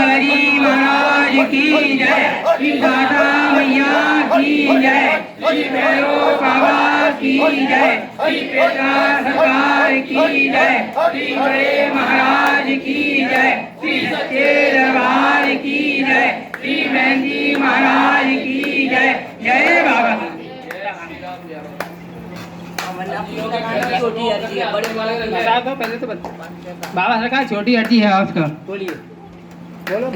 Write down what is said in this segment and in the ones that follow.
बालाजी महाराज की जय, श्री दादा मैया की जय, श्री भैरव बाबा की जय, श्री पेटा सरकार की जय, श्री बड़े महाराज की जय, श्री सच्चे दरबार की जय, श्री मेहंदी महाराज की जय। जय बाबा। छोटी अर्जी है, बड़े पहले तो बाबा सरकार छोटी अर्जी है आपका। बोलिए, बोलो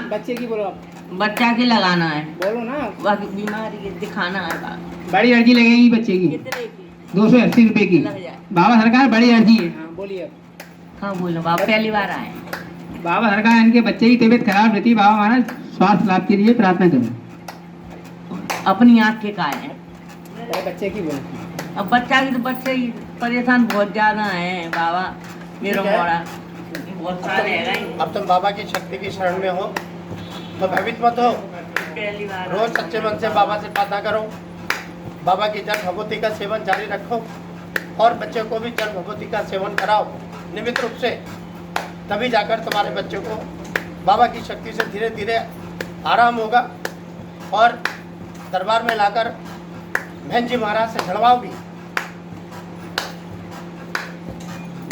बच्चे की बोलो आप। बच्चा के लगाना है, बोलो ना। बाकी बीमारी दिखाना है। बड़ी अर्जी लगेगी बच्चे की कितने की 280 रुपए की। लग जाए। बाबा सरकार बड़ी अर्जी है। हाँ बोलिए। हाँ बोलो बाबा, पहली बार आए। बाबा सरकार इनके बच्चे की तबीयत खराब रहती है, बाबा महाराज स्वास्थ्य लाभ के लिए प्रार्थना करें। अपनी आँख के काय है। पहले बच्चे की बोलो। अब बच्चा की तो बच्चे ही परेशान बहुत ज्यादा है बाबा, मेरा मोड़ा बहुत सारे है। अब तुम बाबा की शक्ति की शरण में हो तो भयभीत मत हो। पहली बार रोज सच्चे मन से बाबा से प्रार्थना करो, बाबा की जल भभूति का सेवन जारी रखो और बच्चे को भी जल भभूति का सेवन कराओ नियमित रूप से। तभी जाकर तुम्हारे बच्चे को बाबा की शक्ति से धीरे धीरे आराम होगा और दरबार में लाकर बहन जी महाराज से झड़वाओ भी।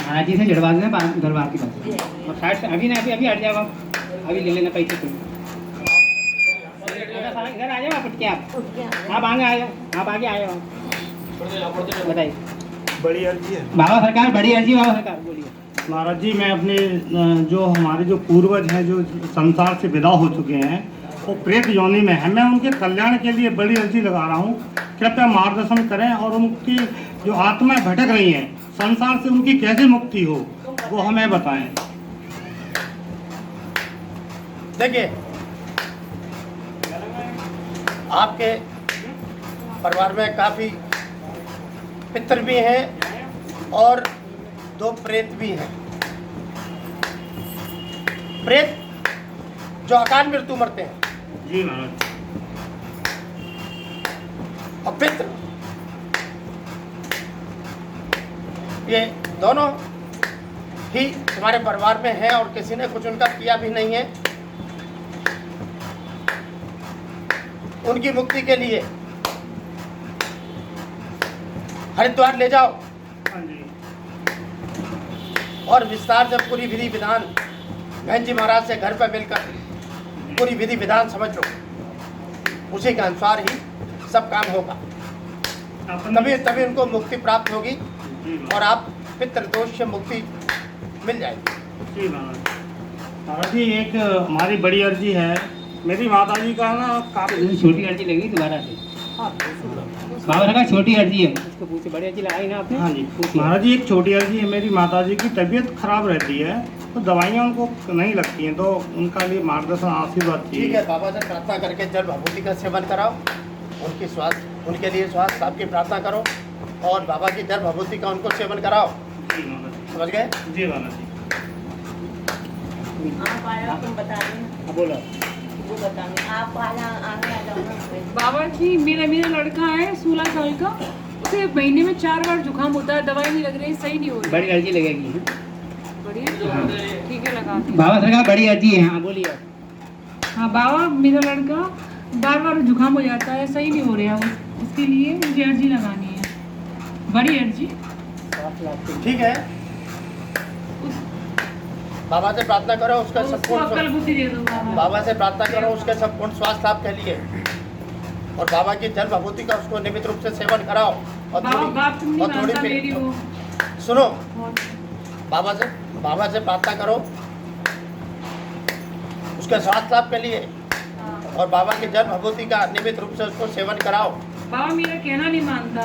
महाराज जी से जड़वा देना दरबार के पास। और साइड से अभी ना अभी हट जाओ, अभी ले लेना पैसे तुम। इधर आ जाओ आप, उठ के आप आगे आ जाओ, आप आगे आ जाओ। बताइए। बड़ी अर्जी है बाबा सरकार बड़ी अर्जी। बाबा सरकार बोलिए। महाराज जी, मैं अपने जो हमारे जो पूर्वज हैं जो संसार से विदा हो चुके हैं वो प्रेत योनि में है, मैं उनके कल्याण के लिए बड़ी अर्जी लगा रहा हूँ। कृपया मार्गदर्शन करें और उनकी जो आत्माएं भटक रही हैं संसार से, उनकी कैसे मुक्ति हो वो हमें बताएं। देखिए, आपके परिवार में काफ़ी पितर भी हैं और 2 प्रेत भी हैं। प्रेत जो अकाल मृत्यु मरते हैं जी महाराज। और पितर ये दोनों ही तुम्हारे परिवार में हैं और किसी ने कुछ उनका किया भी नहीं है। उनकी मुक्ति के लिए हरिद्वार ले जाओ और विस्तार से पूरी विधि विधान बहन जी महाराज से घर पर मिलकर पूरी विधि विधान समझ लो, उसी के अनुसार ही सब काम होगा। तभी उनको मुक्ति प्राप्त होगी और आप पितृदोष से मुक्ति मिल जाएगी। जी महाराज जी, एक हमारी बड़ी अर्जी है। मेरी माता जी का ना काफी छोटी अर्जी लगेगी दोबारा से। बाबा सरकार छोटी अर्जी है, उसको पूछे। बड़ी अर्जी लगाई ना आपने? हाँ जी महाराज जी, एक छोटी अर्जी है। मेरी माता जी की तबीयत खराब रहती है तो दवाइयाँ उनको नहीं लगती हैं, तो उनका लिए मार्गदर्शन आशीर्वाद चाहिए। ठीक है, बाबा से प्रार्थना करके जल भभूति का सेवन कराओ, उनकी स्वास्थ्य उनके लिए स्वास्थ्य लाभ की प्रार्थना करो और बाबा की जल भभूति का उनको सेवन कराओ। जी महाराज जी। समझ गए? जी महाराज जी। आप आया तुम बता देना, बोलो। वो बताने आप आया आगे आ जाओ ना। बाबा जी, मेरा लड़का है 16 साल का, उसे महीने में 4 बार जुकाम होता है, दवाई नहीं लग रही, सही नहीं हो रही। बड़ी अर्जी लगेगी। बढ़िया, ठीक है लगा दी। बाबा सरकार बड़ी अर्जी है। हाँ बोलिए। हाँ बाबा, मेरा लड़का बार जुकाम हो जाता है, सही नहीं हो रहा है, उसके लिए मुझे अर्जी लगानी है, बड़ी अर्जी। ठीक है, बाबा से प्रार्थना करो उसका उसको संपूर्ण अक्ल बुद्धि दे दो बाबा। बाबा से प्रार्थना करो उसके संपूर्ण स्वास्थ्य लाभ के लिए और बाबा की जल भभूति का उसको नियमित रूप से सेवन कराओ। और बाबा बाप तुम नहीं मानता मेरी वो। सुनो, बाबा से प्रार्थना करो उसके स्वास्थ्य लाभ के लिए और बाबा की जल भभूति का नियमित रूप से उसको सेवन कराओ। बाबा मेरा कहना नहीं मानता।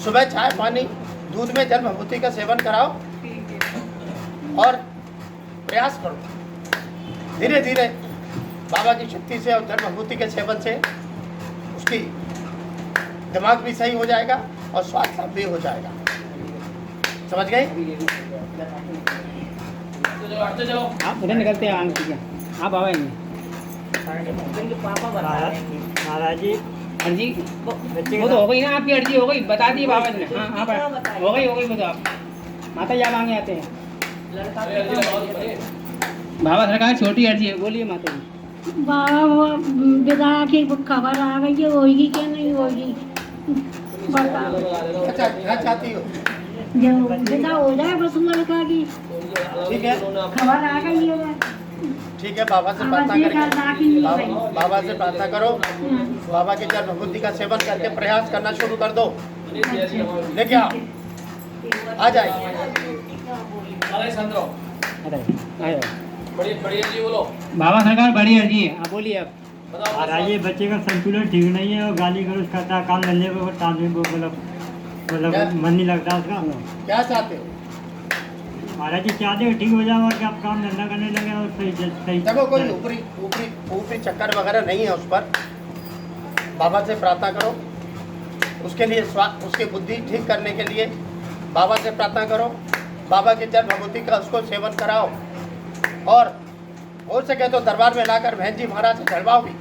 सुबह चाय पानी दूध में जल भभूति का सेवन कराओ ठीक है। और प्रयास करो धीरे धीरे बाबा की शक्ति से और जल भभूति के सेवन से उसकी दिमाग भी सही हो जाएगा और स्वास्थ्य लाभ भी हो जाएगा। समझ गए? आप उधर निकलते हैं आगे। ठीक है, आप बाबा नहीं पापा बता रहे हैं। महाराज जी, अर्जी वो तो हो गई ना, आपकी अर्जी हो गई, बता दी बाबा जी ने। हाँ हाँ हो गई वो तो आप माता जी आप आगे आते हैं। लड़का बाबा सरकार छोटी अर्जी है, बोलिए माता जी। बाबा वो विदा की खबर आ गई है, होगी कि नहीं होगी बताओ। अच्छा क्या चाहती हो? जो विदा हो जाए बस लड़का की ठीक है खबर आ गई है। ठीक है, बाबा से प्रार्थना करके बाबा से प्रार्थना करो। बाबा के जल भभूति का सेवन करके प्रयास करना शुरू कर दो। लेके आओ, आ जाए। बाबा सरकार बड़ी अर्जी है, आप बोलिए अब। महाराज ये बच्चे का संतुलन ठीक नहीं है और गाली गलौज करता है, काम धंधे को तालमेल को मतलब मन नहीं लगता उसका। क्या चाहते हो? महाराज जी चाहते हो ठीक हो जाए और कि आप काम धंधा करने लगे और सही देखो कोई ऊपरी ऊपरी ऊपरी चक्कर वगैरह नहीं है उस पर। बाबा से प्रार्थना करो उसके लिए, उसकी बुद्धि ठीक करने के लिए बाबा से प्रार्थना करो। बाबा के जल भभूति का उसको सेवन कराओ और हो सके तो दरबार में लाकर बहन जी महाराज से चढ़वाओ भी,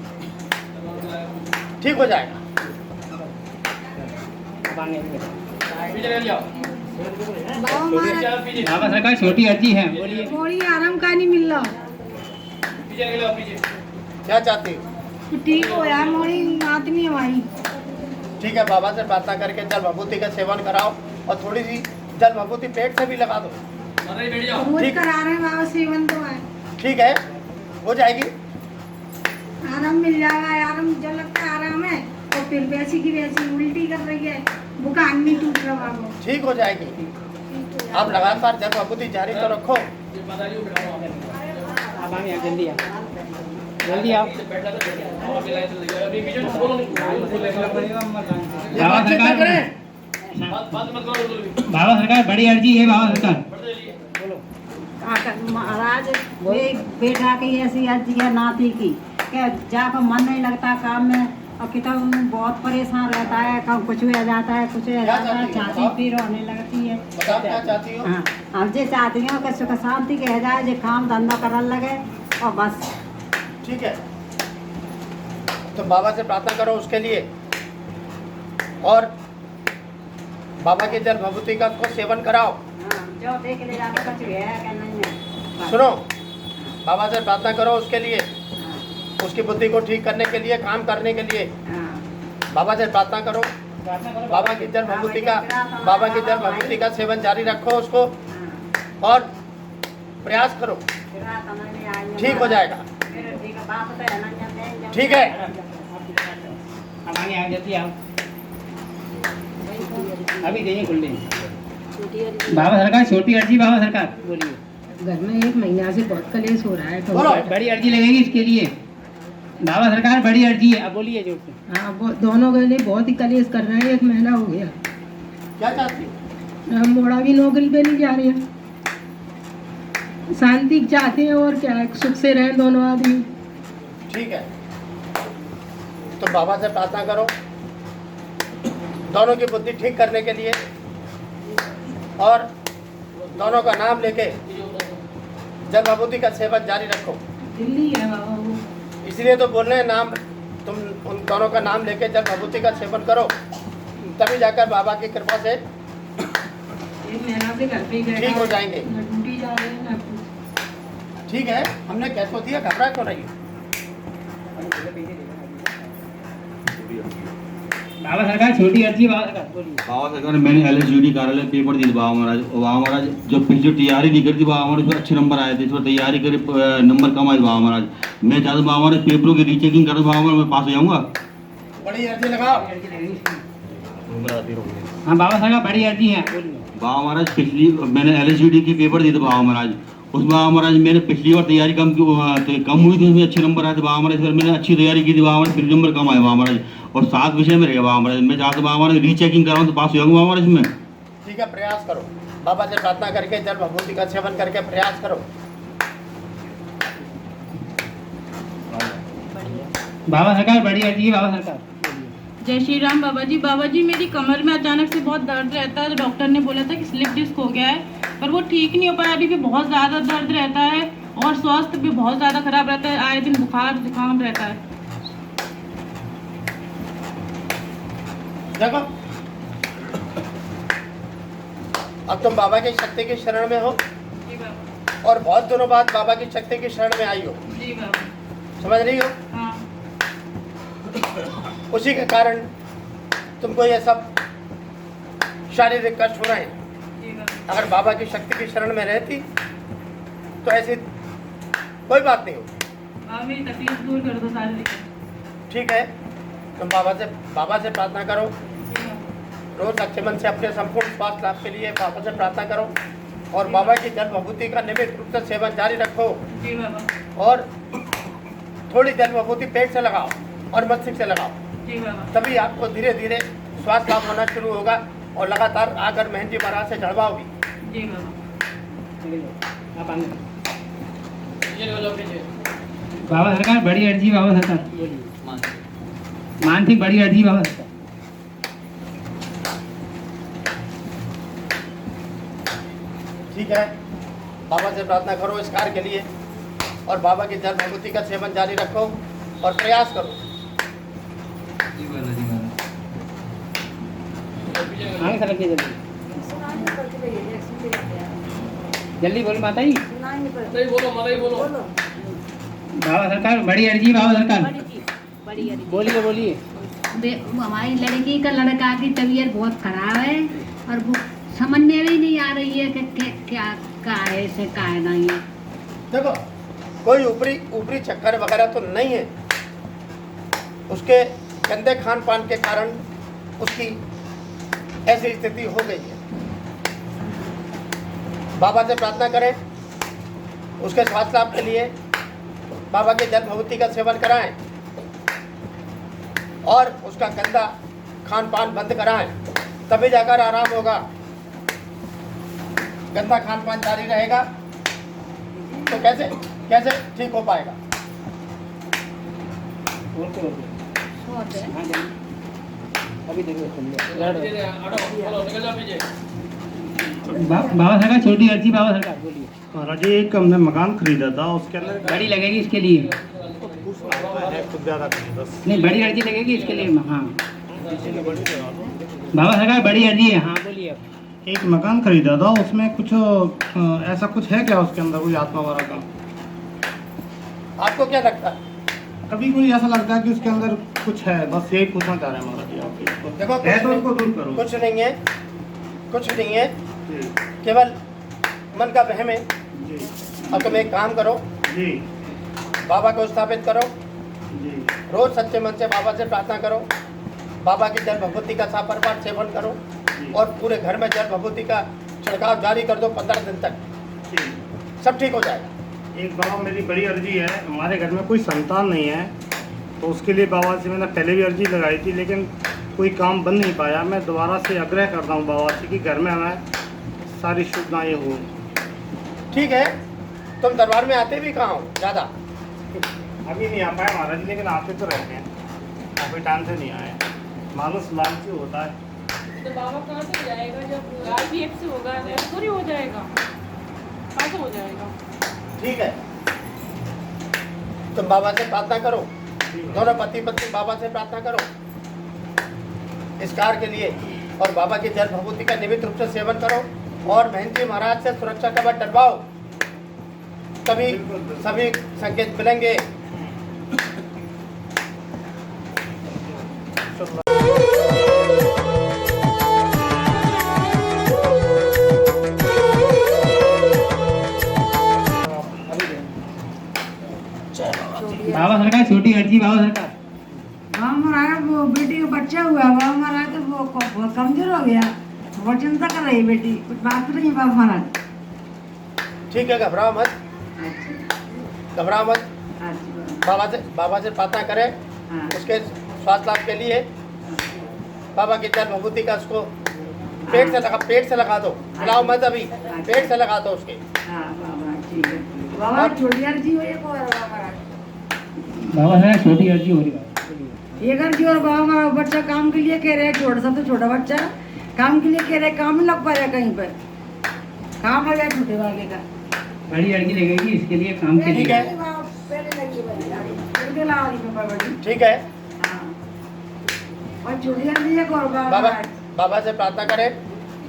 ठीक हो जाएगा। बाबा सरकार छोटी अर्जी है, बोलिए। थोड़ी आराम का नहीं मिल रहा, क्या चाहती हो? ठीक हो यार मोड़ी आदमी हमारी। ठीक है, बाबा से प्रार्थना करके जल भभूति का सेवन कराओ और थोड़ी सी जल भभूति पेट से भी लगा दो। रोज ठीक। करा रहे हैं बाबा सेवन तो है, ठीक है, हो जाएगी। आराम मिल जाएगा। आराम जो लगता है आराम है और फिर वैसी की वैसी उल्टी कर रही है, बुखार नहीं टूट रहा बाबा। ठीक हो जाएगी। आप लगातार जल भभूति जारी तो रखो। आप आगे जल्दी आओ, जल्दी आओ। बाबा सरकार बड़ी अर्जी है, बाबा सरकार। महाराज ये बेटा की ऐसी अर्जी है नाती की क्या जाकर मन नहीं लगता काम में और कितना बहुत परेशान रहता है, कब कुछ हो जाता है कुछ हो जाता है, छाती पीर होने लगती है। बताओ क्या चाहती हो? हाँ हम जे चाहती हूँ कि सुख शांति कह जाए, जो काम धंधा करने लगे और बस। ठीक है, तो बाबा से प्रार्थना करो उसके लिए और बाबा के जल भभूति का उसको सेवन कराओ। हाँ, जो देख ले जाकर कुछ है क्या नहीं है। सुनो, बाबा से प्रार्थना करो उसके लिए, उसकी बुद्धि को ठीक करने के लिए, काम करने के लिए हाँ। बाबा से प्रार्थना करो। बाबा की जल भभूति का सेवन जारी रखो उसको और प्रयास करो, ठीक हो जाएगा। ठीक है, अब आगे आ जल्दी आओ, अभी देंगे खुल देंगे। बाबा सरकार छोटी अर्जी, बाबा सरकार बोलिए। घर में एक महीना से बहुत कलेश हो रहा है तो बोलो। बड़ी अर्जी लगेगी इसके लिए, बाबा सरकार बड़ी अर्जी है, अब बोलिए जोर से। हाँ वो दोनों के लिए बहुत ही कलेश कर रहे हैं, एक महीना हो गया। क्या चाहती हो? हम मोड़ा भी नौकरी पे नहीं जा रहे हैं, शांति चाहते हैं और क्या सुख से रहें दोनों आदमी। ठीक है, तो बाबा से प्रार्थना करो दोनों की बुद्धि ठीक करने के लिए और दोनों का नाम लेके जल भभूति का सेवन जारी रखो। दिल्ली है बाबा वो। इसलिए तो बोल रहे हैं नाम, तुम उन दोनों का नाम लेके जल भभूति का सेवन करो, तभी जाकर बाबा की कृपा से एक महीना से घर पे ही बैठा ठीक हो है, जाएंगे। ना ड्यूटी जा रहे हैं ना कुछ। ठीक है, हमने कैसे दिया, घबरा क्यों रही हो? बाबा सरकार छोटी अर्जी, बाबा सरकार बोलिए। बाबा सरकार मैंने LSUD कार्यालय पेपर दिए थे बाबा महाराज, और बाबा महाराज जो पिछली तैयारी नहीं करी थी बाबा महाराज, उसमें अच्छे नंबर आए थे, इस पर तैयारी करी नंबर कम आए बाबा महाराज। मैं चाहता हूँ बाबा महाराज पेपरों की रीचेकिंग कर बाबा महाराज, मैं पास हो जाऊँगा। बड़ी अर्जी लगाओ। हाँ बाबा सरकार बड़ी अर्जी है, बोलिए। बाबा महाराज पिछली मैंने LSUD की पेपर दिए थे बाबा महाराज, उसमें बाबा महाराज मैंने पिछली बार तैयारी कम हुई थी, उसमें अच्छे नंबर आए थे बाबा महाराज। मैंने अच्छी तैयारी की थी बाबा महाराज, फिर नंबर कम आए बाबा महाराज और 7 विषय में रहेगा बाबा महाराज। मैं चाहता हूँ बाबा महाराज रीचेकिंग कराऊँ तो पास हो जाऊँगा बाबा महाराज इसमें। ठीक है, प्रयास करो, बाबा से प्रार्थना करके जल भभूति का सेवन करके प्रयास करो। बाबा सरकार बड़ी अर्जी, बाबा सरकार। जय श्री राम बाबा जी। बाबा जी मेरी कमर में अचानक से बहुत दर्द रहता है, तो डॉक्टर ने बोला था कि स्लिप डिस्क हो गया है, पर वो ठीक नहीं हो पाया। अभी भी बहुत ज़्यादा दर्द रहता है और स्वास्थ्य भी बहुत ज़्यादा खराब रहता है, आए दिन बुखार जुकाम रहता है। देखो, अब तुम बाबा की शक्ति की शरण में हो और बहुत दिनों बाद बाबा की शक्ति की शरण में आई हो, जी बाबा। समझ रही हो? हाँ उसी के कारण तुमको ये सब शारीरिक कष्ट हो रहे हैं। जी बाबा। अगर बाबा की शक्ति की शरण में रहती तो ऐसी कोई बात नहीं होती। बाबा मेरी तकलीफ दूर कर दो सारी। ठीक है, तुम बाबा से प्रार्थना करो, रोज अच्छे मन से अपने संपूर्ण स्वास्थ्य लाभ के लिए बाबा से प्रार्थना करो और बाबा की जल विभूति का नियमित रूप से सेवन जारी रखो। जी बाबा। और थोड़ी जल विभूति पेट से लगाओ और मस्तिष्क से लगाओ, जी बाबा। तभी आपको धीरे धीरे स्वास्थ्य लाभ होना शुरू होगा और लगातार आकर महंत जी महाराज से चढ़वाओगी। जी बाबा। आप आगे बाबा सरकार बड़ी अर्जी बाबा सरकार मानसिक बड़ी अर्जी बाबा सरकार। ठीक है, बाबा से प्रार्थना करो इस कार्य के लिए और बाबा की जल विभूति का सेवन जारी रखो और प्रयास करो। आगे सर रखिए जल्दी बोलो माता जी। बाबा सरकार बड़ी अर्जी बाबा सरकार बोलिए बोलिए। हमारी लड़की का लड़का की तबीयत बहुत खराब है और वो समझ में भी नहीं आ रही है कि क्या है से क्या नहीं है। देखो, कोई ऊपरी चक्कर वगैरह तो नहीं है, उसके गंदे खान पान के कारण उसकी ऐसी स्थिति हो गई है। बाबा से प्रार्थना करें, उसके स्वास्थ्य लाभ के लिए बाबा के जल विभूति का सेवन कराएं और उसका गंदा खान पान बंद कराएं, तभी जाकर आराम होगा। गंदा खान पान जारी रहेगा तो कैसे ठीक हो पाएगा? अभी बाबा सरकार छोटी अर्जी बाबा सरकार बोलिए। महाराज जी, एक हमने मकान खरीदा था, उसके अंदर बड़ी लगेगी इसके लिए है कुछ ज़्यादा खरीदा। नहीं बड़ी अर्जी लगेगी इसके लिए। हाँ बाबा सरकार बड़ी अर्जी है। हाँ बोलिए। एक मकान खरीदा था, उसमें कुछ ऐसा कुछ है क्या उसके अंदर कोई आत्मा वाला का? आपको क्या लगता है? कभी कोई ऐसा लगता है कि उसके अंदर कुछ है, बस यही पूछना चाह रहे हैं महाराज जी आपको। देखो, है तो उसको दूर करो। कुछ नहीं है, केवल मन का वहम है। अब तुम एक काम करो जी, बाबा को स्थापित करो, जी, रोज सच्चे मन से बाबा से प्रार्थना करो, बाबा की जल विभूति का सापर सेवन करो और पूरे घर में जल विभूति का छिड़काव जारी कर दो 15 दिन तक, सब ठीक हो जाएगा। एक बाबा मेरी बड़ी अर्जी है, हमारे घर में कोई संतान नहीं है, तो उसके लिए बाबा से मैंने पहले भी अर्जी लगाई थी, लेकिन कोई काम बन नहीं पाया। मैं दोबारा से आग्रह करता हूँ बाबा से कि घर में हमें सारी सुविधाएँ हो। ठीक है, तुम दरबार में आते भी कहाँ हो ज़्यादा? अभी नहीं आ पाए महाराज, लेकिन आते तो रहते हैं, काफ़ी टाइम से नहीं आए। मानुस लालची होता है। तो बाबा कहाँ से जाएगा जब IVF से होगा? थोड़ी हो जाएगा, कहाँ से हो जाएगा? ठीक है, तुम बाबा से प्रार्थना करो, दोनों पति पत्नी बाबा से प्रार्थना करो इस कार्य के लिए और बाबा की जल विभूति का नियमित रूप से सेवन करो और महंत जी महाराज से सुरक्षा कवच डलवाओ, तभी सभी संकेत मिलेंगे। बाबा सरकार छोटी अर्जी बाबा सरकार। हमारा वो बेटी का बच्चा हुआ वो हमारा तो वो बहुत कमजोर हो गया, वो चिंता कर रही बेटी, कुछ बात नहीं बाबा महाराज। ठीक है, घबराओ मत, घबराओ मत। बाबा से प्रार्थना करें उसके स्वास्थ्य लाभ के लिए। बाबा की जल विभूति का उसको पेट से लगा दो, हिलाओ मत, अभी पेट से लगा दो उसके। बाबा छोटी अर्जी हो बाबा सरकार छोटी अर्जी हो रही है। ये कर जी, और बाबा हमारा बच्चा काम के लिए कह रहे हैं, छोटा सबसे छोटा बच्चा काम के लिए कह रहे हैं, काम नहीं लग पा रहा कहीं पर, काम हो गया छोटे वाले का। बड़ी अर्जी लगेगी इसके लिए काम के लिए। ठीक है, ठीक है, और छोटी अर्जी है बाबा से प्रार्थना करें,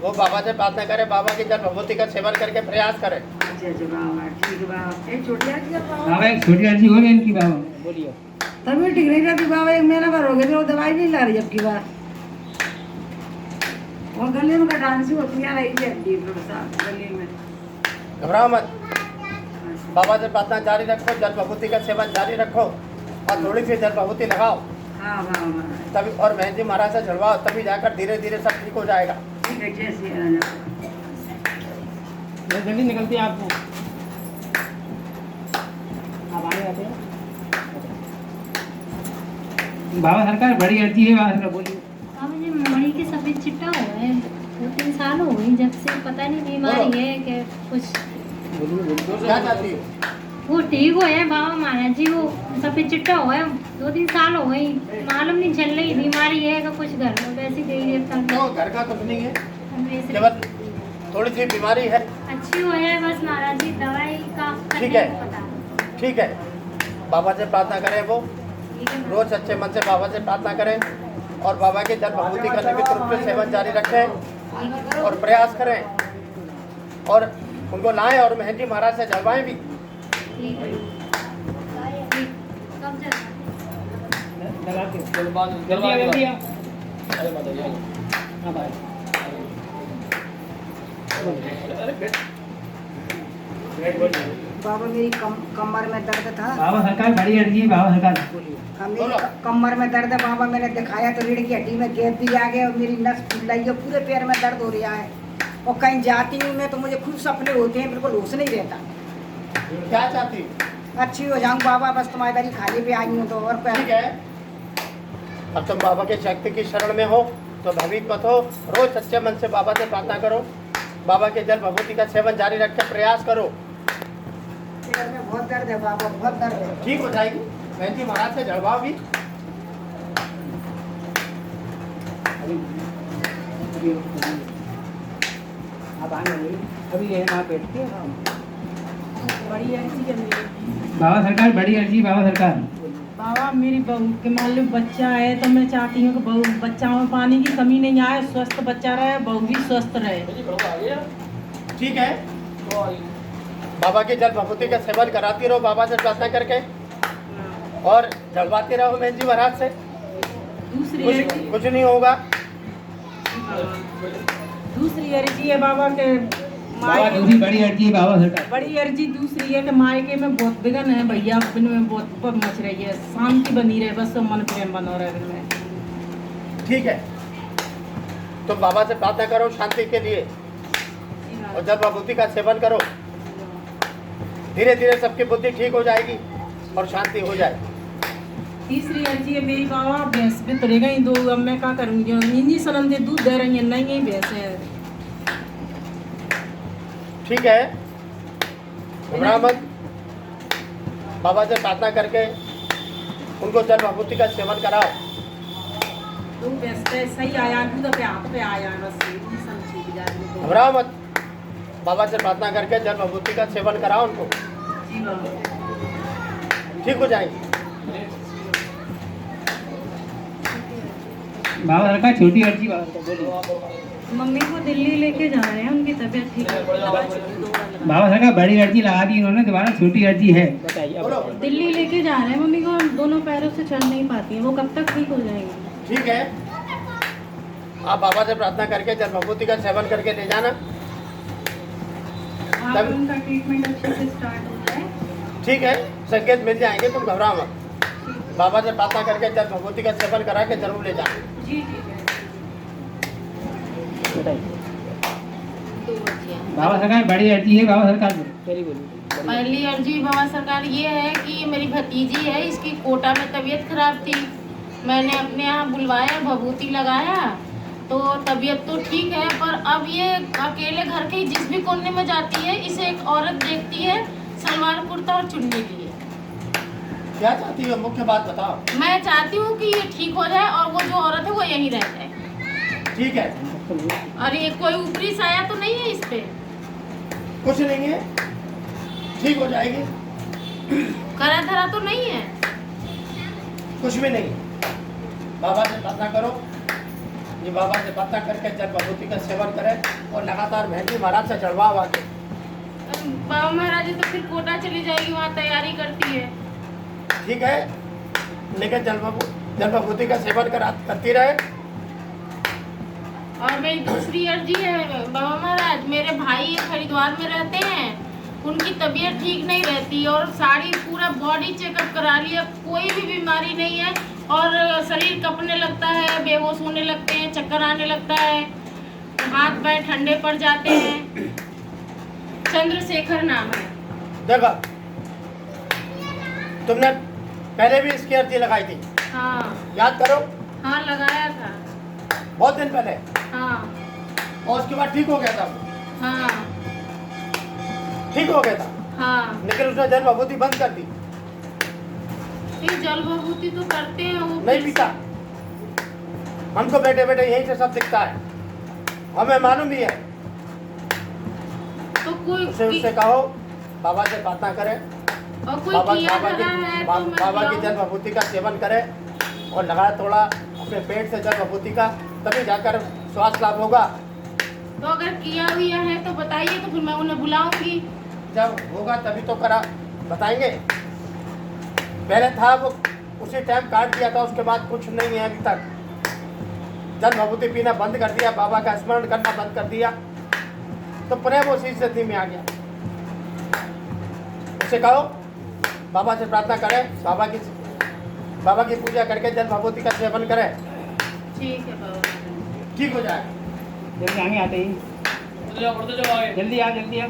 वो बाबा से प्रार्थना करें, बाबा की जल विभूति का सेवन करके प्रयास करें अच्छा अच्छा बाबा ठीक बाबा एक छोटी अर्जी है बाबा बाबा एक छोटी अर्जी हो गई इनकी बाबा बोलिए तभी ठीक नहीं रहती बाबा 1 महीना भर हो गया वो दवाई नहीं ला रही अब की बार और गले में डांसी होती है रही है गले में घबराओ मत बाबा से प्रार्थना जारी रखो, जल भभूति का सेवन जारी रखो और थोड़ी सी जल भभूति लगाओ। हाँ बाबा तभी और मेहंदी महाराज से झड़वाओ, तभी जाकर धीरे धीरे सब ठीक हो जाएगा। ठीक है जैसे जल्दी निकलती है आप आगे आते हैं बाबा सरकार बड़ी अर्जी है बाबा सरकार बोलिए। अब मुझे मणि के सफेद चिट्टा हुआ है 2-3 साल हो गई जब से पता नहीं बीमारी है कि कुछ क्या चाहती हो? वो ठीक हुए हैं बाबा महाराज जी वो सफेद चिट्टा हुआ है 2-3 साल हो गई मालूम नहीं चल रही बीमारी है कि कुछ घर में वैसे गई है तो घर का कुछ नहीं है, वैसे केवल थोड़ी सी बीमारी है। अच्छी हुई है बस महाराज जी दवाई का ठीक है ठीक है, बाबा से प्रार्थना करें, वो रोज अच्छे मन से बाबा से प्रार्थना करें और बाबा के जल भभूति का नियमित रूप से सेवन जारी रखें और प्रयास करें और उनको लाएं और मेहंदी महाराज से जलवाएं भी। लगा के जल्दी आ हाँ भाई बाबा मेरी कमर में दर्द था बाबा सरकार बड़ी अर्जी है बाबा सरकार मेरी कमर में दर्द है बाबा मैंने दिखाया तो रीढ़ की हड्डी में गैप भी आ गया और मेरी नस फूल रही है पूरे पैर में दर्द हो रहा है और कहीं जाती हूँ मैं तो मुझे खुद सपने होते हैं बिल्कुल होश नहीं रहता। क्या चाहती? अच्छी हो जाऊँ बाबा बस तुम्हारी दरी खाली पे आई हूँ तो और ठीक है, अब तुम बाबा के शक्ति की शरण में हो तो भयभीत मत हो, रोज सच्चे मन से बाबा से प्रार्थना करो, बाबा के जल भभूति का सेवन जारी रख के प्रयास करो। पैर में बहुत दर्द है बाबा बहुत दर्द है। ठीक हो जाएगी, मेहंदी महाराज से जलवाओ भी। अब आने अभी ये ना बैठ के बड़ी अर्जी है मेरी बाबा सरकार बड़ी अर्जी बाबा सरकार बाबा मेरी बहू के मान लो बच्चा है तो मैं चाहती हूँ कि बहू बच्चा में पानी की कमी नहीं आए, स्वस्थ बच्चा रहे, बहू भी स्वस्थ रहे। ठीक है, बाबा के जल भभूति का सेवन कराती रहो बाबा से प्रार्थना करके और जलवाती रहो मेहंदी महाराज से, कुछ नहीं होगा। दूसरी अर्जी है बाबा के बाबा दूसरी बड़ी अर्जी है बाबा सरकार बड़ी अर्जी दूसरी है कि मायके में बहुत बिगन है भैया, बिन में बहुत मच रही है, शांति बनी रहे, बस मन प्रेम बना रहे बिन में। ठीक है, तो बाबा से प्रार्थना करो शांति के लिए और जल भभूति का सेवन करो, धीरे धीरे सबकी बुद्धि ठीक हो जाएगी और शांति हो जाएगी। तीसरी अर्जी है मेरी बाबा भैंस भी तुरे गई 2, अब मैं क्या करूँगी, इन्हीं सनम दे दूध दे रही है नहीं भैंस है। ठीक है, घबरा मत, बाबा से प्रार्थना करके उनको जल भभूति का सेवन कराओ। दूध भैंस पे सही आया, दूध पे हाथ पे आया, बस इन्हीं सब ठीक जाए। घबराओ मत, बाबा से प्रार्थना करके जल भभूति का सेवन कराओ उनको, जी बाबा ठीक हो जाएंगे। बाबा सरकार छोटी अर्जी बाबा सरकार बोलिए। मम्मी को दिल्ली लेके जा रहे हैं उनकी तबीयत ठीक है बाबा सरकार बड़ी अर्जी लगा दी उन्होंने, दोबारा छोटी अर्जी है बताइए दिल्ली लेके जा रहे हैं मम्मी को, दोनों पैरों से चल नहीं पाती है, वो कब तक ठीक हो जाएंगी? ठीक है, आप बाबा से प्रार्थना करके जल भभूति का सेवन करके ले जाना, आप उनका ट्रीटमेंट अच्छे से स्टार्ट हो जाए। ठीक है, संकेत मिल जाएंगे, तुम घबराओ मत, बाबा से प्रार्थना करके जल भभूति का सेवन करा के जरूर ले जाना। जी ठीक है। बताइए बाबा सरकार बड़ी अर्जी है बाबा सरकार तेरी बोलिए। पहली अर्जी बाबा सरकार ये है कि मेरी भतीजी है, इसकी कोटा में तबीयत खराब थी, मैंने अपने यहाँ बुलवाया, भभूति लगाया तो तबीयत तो ठीक है, पर अब ये अकेले घर के जिस भी कोने में जाती है इसे एक औरत देखती है सलवार कुर्ता और चुन्नी लिए। क्या चाहती हो, मुख्य बात बताओ। मैं चाहती हूँ कि ये ठीक हो जाए और वो जो औरत है वो यहीं रह जाए। ठीक है, और ये कोई ऊपरी साया तो नहीं है इस पे? कुछ नहीं है, ठीक हो जाएगी। करा धरा तो नहीं है? कुछ भी नहीं, बाबा से प्रार्थना करो, ये बाबा से प्रार्थना करके जल भभूति का सेवन करें और लगातार मेहंदी महाराज से चढ़वाओ आगे। बाबा महाराज तो फिर कोटा चली जाएगी, वहाँ तैयारी करती है। ठीक है, लेकिन जल विभूति का सेवन करती रहे। और मेरी दूसरी अर्जी है बाबा महाराज, मेरे भाई हरिद्वार में रहते हैं, उनकी तबीयत ठीक नहीं रहती और सारी पूरा बॉडी चेकअप करा लिया, कोई भी बीमारी नहीं है और शरीर कपने लगता है, बेहोश होने लगते हैं, चक्कर आने लगता है, हाथ पैर ठंडे पड़ जाते हैं। चंद्रशेखर नाम है। देखो, तुमने पहले भी इसकी अर्जी लगाई थी? हाँ। याद करो। हाँ, लगाया था बहुत दिन पहले। हाँ। और उसके बाद ठीक हो गया था? हाँ। ठीक हो गया था? हाँ। लेकिन उसने जल विभूति बंद कर दी। नहीं, जल विभूति तो करते हैं वो। नहीं पीता, हमको बैठे बैठे यही से सब दिखता है, हमें मालूम भी है। तो कोई उससे कहो बाबा से प्रार्थना करे और कोई बाबा की जल विभूति का सेवन करे और लगाया थोड़ा अपने पेट से जल विभूति का, तभी जाकर स्वास्थ्य लाभ होगा। तो अगर किया हुआ है तो बताइए, तो फिर मैं उन्हें बुलाऊंगी। जब होगा तभी तो करा बताएंगे। पहले था वो उसी टाइम काट दिया था, उसके बाद कुछ नहीं है अभी तक। जल विभूति पीना बंद कर दिया, बाबा का स्मरण करना बंद कर दिया, तो पुनः वो उसी स्थिति में आ गया। उससे कहो बाबा से प्रार्थना करें, बाबा की पूजा करके जल विभूति का सेवन करें। ठीक है बाबा, ठीक हो जाएगा। जल्दी आगे आते ही जल्दी आओ जल्दी आओ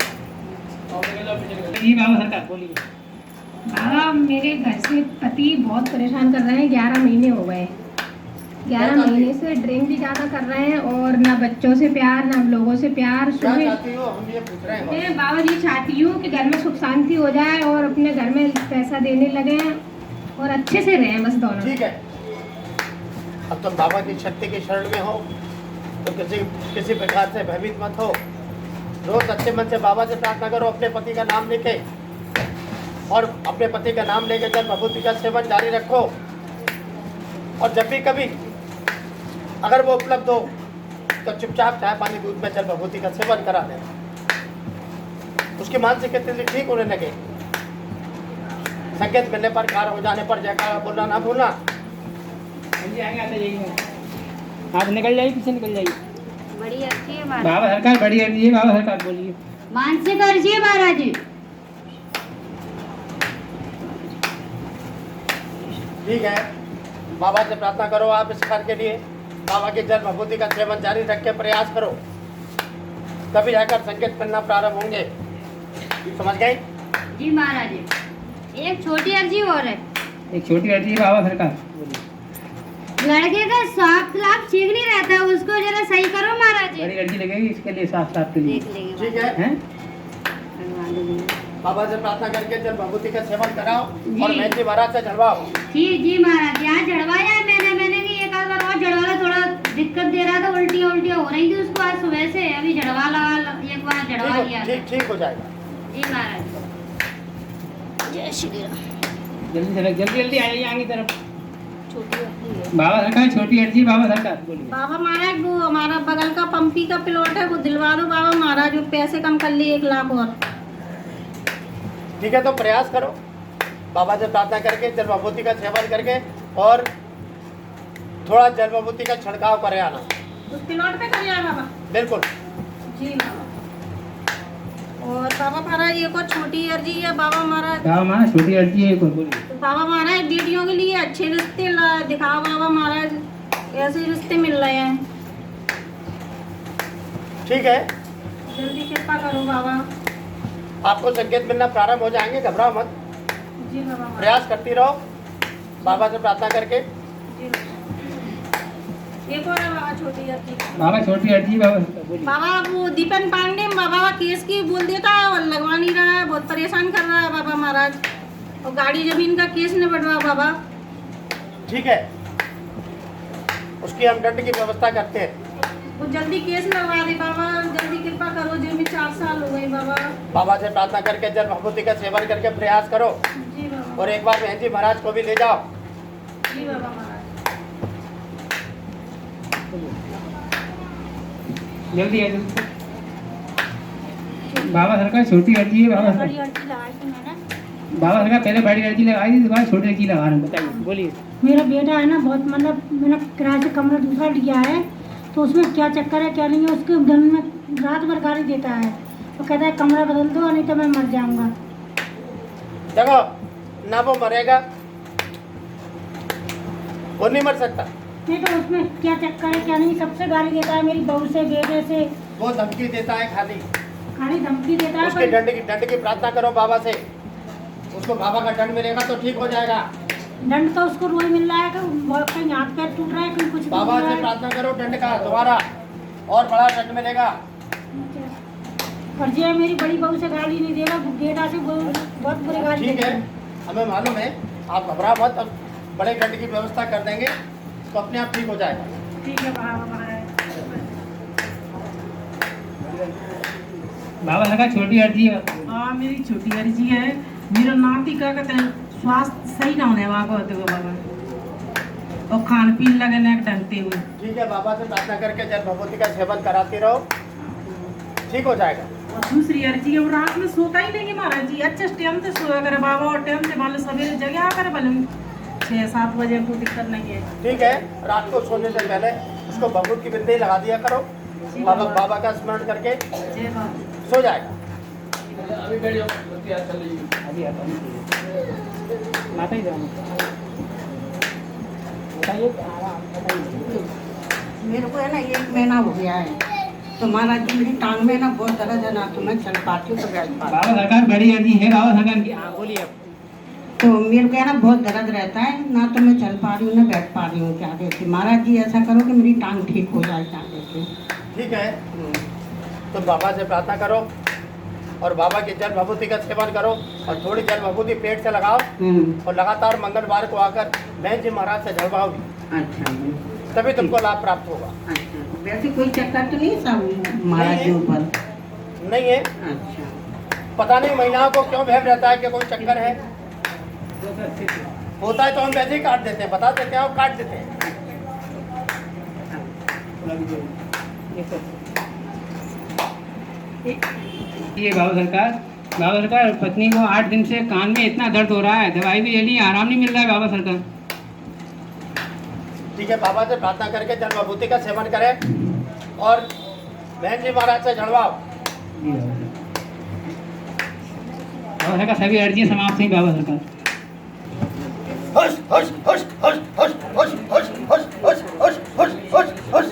जी बाबा सरकार बोलिए। बाबा मेरे घर से पति बहुत परेशान कर रहे हैं, 11 महीने हो गए। 11 महीने से ड्रिंक भी ज़्यादा कर रहे हैं और ना बच्चों से प्यार ना लोगों से प्यार। क्या चाहती हो? हम ये पूछ रहे हैं। मैं बाबा जी चाहती हूँ कि घर में सुख शांति हो जाए और अपने घर में पैसा देने लगे और अच्छे से रहें बस दोनों। ठीक है, अब तुम बाबा की शक्ति की शरण में हो तो किसी प्रकार से भयभीत मत हो। रोज अच्छे मन से बाबा से प्रार्थना करो, अपने पति का नाम लेके, और अपने पति का नाम लेके जल विभूति का सेवन जारी रखो। और जब भी कभी अगर वो उपलब्ध हो तो चुपचाप चाय पानी दूध में जल विभूति का सेवन करा दें। उसकी मानसिक स्थिति ठीक होने लगे। संकेत मिलने पर, कार्य हो जाने पर जयकारा बोलना ना भूलना। जल्दी आगे आते जाइए, आप निकल जाइए, पीछे निकल जाइए। बड़ी अच्छी है बाबा सरकार बड़ी अर्जी है, बाबा सरकार बोलिए। मानसिक अर्जी है महाराज जी। ठीक है, बाबा से प्रार्थना करो आप इस कार्य के लिए। बाबा की जल विभूति का सेवन जारी रख के प्रयास करो, तभी जाकर संकेत मिलना प्रारंभ होंगे। समझ गए? जी महाराज जी। एक छोटी अर्जी और है। एक छोटी अर्जी है बाबा सरकार बोलिए। लड़के का साफ लाभ ठीक नहीं रहता, उसको जरा सही करो महाराज जी। बड़ी अर्जी लगेगी इसके लिए, साफ साफ के लिए। ठीक है, बाबा से प्रार्थना करके जल विभूति का सेवन कराओ और मैं जी महाराज से चढ़वाओ। जी महाराज, यहाँ चढ़वाया है मैंने भी एक आध बार और चढ़वाया, थोड़ा दिक्कत दे रहा था, उल्टियाँ हो रही थी उसको, आज सुबह से अभी चढ़वा लगा एक बार चढ़वा लिया। ठीक हो जाएगा। जी महाराज। जय श्री राम। जल्दी आइए आगे तरफ। बाबा सरकार छोटी अर्जी, बाबा सरकार बोलिए। बाबा महाराज वो हमारा बगल का पंपी का प्लॉट है, वो दिलवा दो बाबा महाराज, वो पैसे कम कर लिए 1 लाख और। ठीक है, तो प्रयास करो बाबा से प्रार्थना करके जल विभूति का सेवन करके और थोड़ा जल विभूति का छिड़काव करे आना। उस प्लॉट पे कर जाए बाबा। बिल्कुल जी बाबा। और बाबा महाराज एक और छोटी अर्जी है बाबा महाराज। बाबा महाराज छोटी अर्जी है, बोलिए। तो बाबा महाराज बेटियों के लिए अच्छे रिश्ते दिखाओ बाबा महाराज, ऐसे रिश्ते मिल रहे हैं। ठीक है, जल्दी कृपा करो बाबा। आपको संकेत मिलना प्रारंभ हो जाएंगे, घबराओ मत। जी बाबा। प्रयास करती रहो बाबा से प्रार्थना करके। एक और है बाबा छोटी अर्जी। बाबा छोटी अर्जी, बाबा बोलिए। बाबा वो दीपन पांडे बाबा केस की बोल देता है और लगवा नहीं रहा है, बहुत परेशान कर रहा है बाबा महाराज, और गाड़ी जमीन का केस नहीं बढ़वा बाबा। ठीक है, उसकी हम दंड की व्यवस्था करते हैं। वो जल्दी केस लगवा दे बाबा, जल्दी कृपा करो, जिनमें 4 साल हो गए बाबा। बाबा से प्रार्थना करके जल विभूति का सेवन करके प्रयास करो। जी बाबा। और एक बार बहन जी महाराज को भी ले जाओ। जी बाबा महाराज। जल्दी है, बाबा सरकार छोटी अर्जी है बाबा बड़ी अर्जी लगाई थी मैंने। बाबा सरकार पहले बड़ी अर्जी लगाई थी, दोबारा छोटी अर्जी लगा रहे हैं। बताइए, बोलिए। मेरा बेटा है ना बहुत मतलब मैंने किराए से कमरा दूसरा लिया है, तो उसमें क्या चक्कर है क्या नहीं है, उसके घर में रात भर गाली देता है, तो कहता है कमरा बदल दो नहीं तो मैं मर जाऊंगा। देखो ना वो मरेगा, वो नहीं मर सकता। नहीं तो उसमें क्या चक्कर है क्या नहीं, सबसे गाली देता है, मेरी बहू से, बेटे से। वो धमकी देता है, खाली धमकी देता है। उसके दंड की प्रार्थना करो बाबा से, उसको बाबा का दंड मिलेगा तो ठीक हो जाएगा। दंड तो उसको रोज मिल रहा है, कहीं हाथ पैर टूट रहा है, कहीं कुछ बाबा से प्रार्थना करो दंड का दोबारा और बड़ा दंड मिलेगा। और जी मेरी बड़ी बहू से गाली नहीं देगा, बेटा से बहुत बुरी गाली। ठीक है, हमें मालूम है, आप घबरा मत, अब बड़े दंड की व्यवस्था कर देंगे तो अपने आप ठीक हो जाएगा। ठीक है बाबा। बाबा सरकार छोटी अर्जी है। हाँ मेरी छोटी अर्जी है, मेरा नाती का कहते हैं स्वास्थ्य सही ना होने वाला होते हुए बाबा, और खान पीन लगे न ढंगते हुए। ठीक है, बाबा से प्रार्थना करके जल भगवती का सेवन कराते रहो, ठीक हो जाएगा। और दूसरी अर्जी है, वो रात में सोता ही नहीं महाराज जी, अच्छे टाइम से सोया करे बाबा, और टाइम से मान लो सवेरे जगह करे भले 6-7 बजे, कोई दिक्कत नहीं है। ठीक है, रात को सोने से पहले उसको भगवत की बिंदी लगा दिया करो, बाबा का स्मरण करके सो जाएगा। अभी बैठ जाओ, चल रही है। अभी आता हूँ, माता ही जाऊँ। बताइए, बताइए। मेरे को है ना 1 महीना हो गया है, तो महाराज जी मेरी टांग में ना बहुत दर्द है, ना तो मैं चल पाती हूँ तो बैठ पाती हूँ। बाबा सरकार बड़ी अर्जी है बाबा सरकार की। हाँ बोलिए। तो मेरे को है ना बहुत दर्द रहता है, ना तो मैं चल पा रही हूँ ना बैठ पा रही हूँ। क्या कहते महाराज जी ऐसा करो कि मेरी टांग ठीक हो जाए। क्या कहते ठीक है, तो बाबा से प्रार्थना करो और बाबा की जल भभूति का सेवन करो, और थोड़ी जल भभूति पेट से लगाओ, और लगातार मंगलवार को आकर बहन जी महाराज से जलवाओगी। अच्छा, तभी तुमको लाभ प्राप्त होगा। अच्छा, वैसे कोई चक्कर तो नहीं सब महाराज के ऊपर? नहीं है। अच्छा, पता नहीं महिलाओं को क्यों भय रहता है कि कोई चक्कर है, होता है तो हम वैसे ही काट देते हैं, बता देते हैं और काट देते हैं। ये बाबा सरकार पत्नी को 8 दिन से कान में इतना दर्द हो रहा है, दवाई भी ले ली, आराम नहीं मिल रहा है बाबा सरकार। ठीक है, बाबा से प्रार्थना करके जल भभूति का सेवन करें और बहन जी महाराज से झड़वाओ। बाबा सरकार सभी अर्जी समाप्त हुई बाबा सरकार। Hush hush hush hush hush hush hush hush hush hush hush hush hush.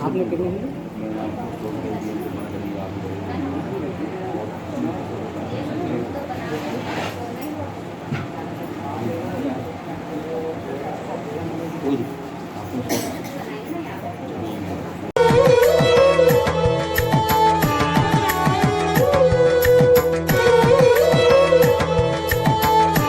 आपने कितने हैं? कोई